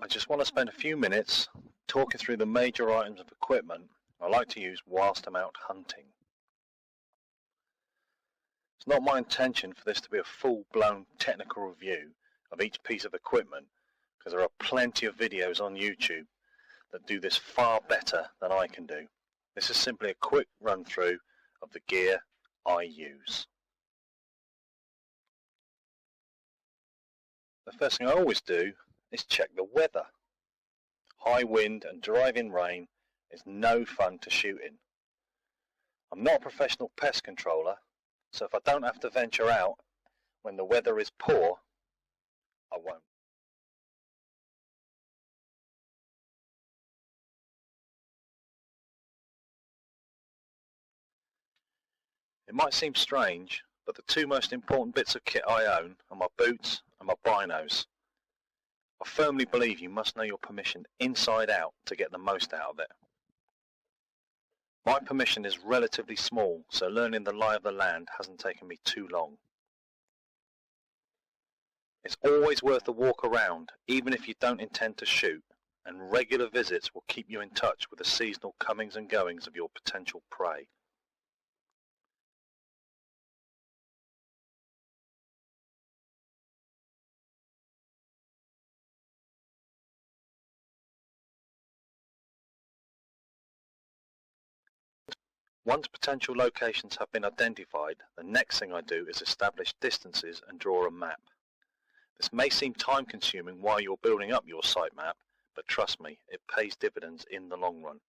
I just want to spend a few minutes talking through the major items of equipment I like to use whilst I'm out hunting. It's not my intention for this to be a full-blown technical review of each piece of equipment, because there are plenty of videos on YouTube that do this far better than I can do. This is simply a quick run through of the gear I use. The first thing I always do is check the weather. High wind and driving rain is no fun to shoot in. I'm not a professional pest controller, so if I don't have to venture out when the weather is poor, I won't. It might seem strange, but the two most important bits of kit I own are my boots and my binos. I firmly believe you must know your permission inside out to get the most out of it. My permission is relatively small, so learning the lie of the land hasn't taken me too long. It's always worth a walk around, even if you don't intend to shoot, and regular visits will keep you in touch with the seasonal comings and goings of your potential prey. Once potential locations have been identified, the next thing I do is establish distances and draw a map. This may seem time consuming while you're building up your site map, but trust me, it pays dividends in the long run.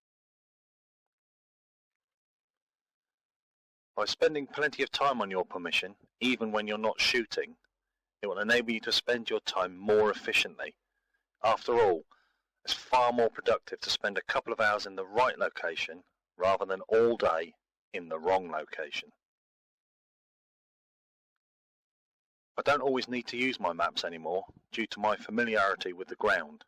By spending plenty of time on your permission, even when you're not shooting, it will enable you to spend your time more efficiently. After all, it's far more productive to spend a couple of hours in the right location rather than all day in the wrong location. I don't always need to use my maps anymore due to my familiarity with the ground,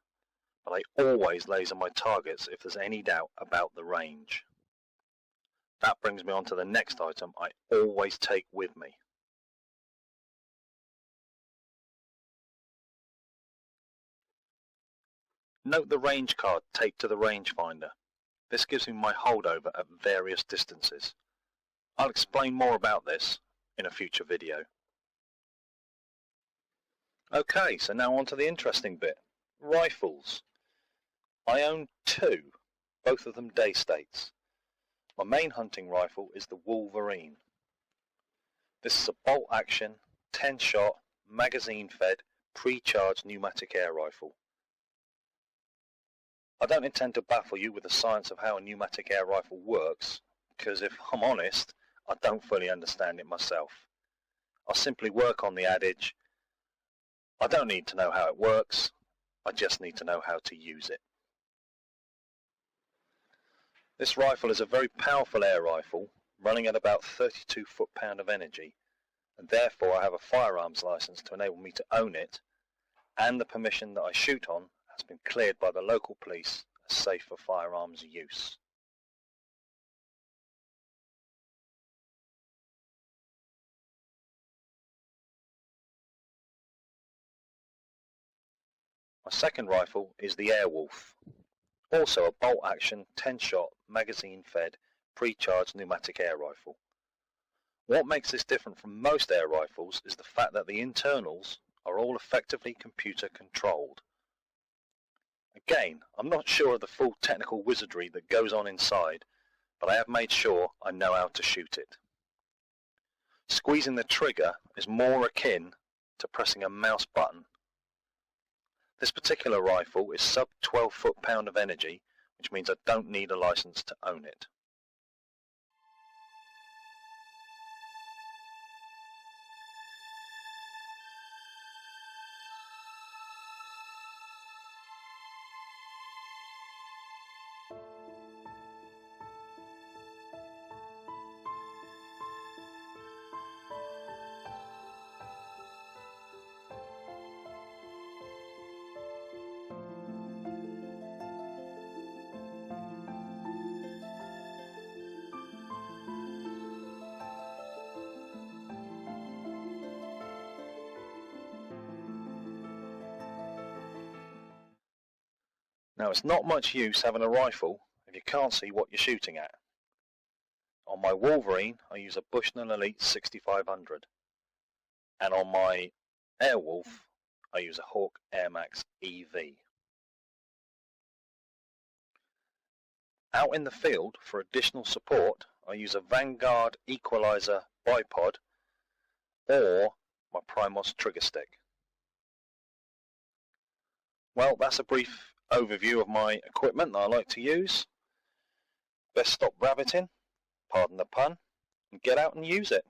but I always laser my targets if there's any doubt about the range. That brings me on to the next item I always take with me. Note the range card taped to the rangefinder. This gives me my holdover at various distances. I'll explain more about this in a future video. Okay, so now on to the interesting bit. Rifles. I own two, both of them day states. My main hunting rifle is the Wolverine. This is a bolt action, 10-shot, magazine-fed, pre-charged pneumatic air rifle. I don't intend to baffle you with the science of how a pneumatic air rifle works, because if I'm honest, I don't fully understand it myself. I'll simply work on the adage, I don't need to know how it works, I just need to know how to use it. This rifle is a very powerful air rifle, running at about 32 foot-pound of energy, and therefore I have a firearms license to enable me to own it, and the permission that I shoot on has been cleared by the local police as safe for firearms use. My second rifle is the Airwolf, also a bolt-action, 10-shot, magazine-fed, pre-charged pneumatic air rifle. What makes this different from most air rifles is the fact that the internals are all effectively computer controlled. Again, I'm not sure of the full technical wizardry that goes on inside, but I have made sure I know how to shoot it. Squeezing the trigger is more akin to pressing a mouse button. This particular rifle is sub 12 foot-pound of energy, which means I don't need a license to own it. Now it's not much use having a rifle if you can't see what you're shooting at. On my Wolverine I use a Bushnell Elite 6500, and on my Airwolf I use a Hawk Air Max EV. Out in the field for additional support I use a Vanguard Equalizer bipod or my Primos trigger stick. Well, that's a brief overview of my equipment that I like to use. Best stop rabbiting, pardon the pun, and get out and use it.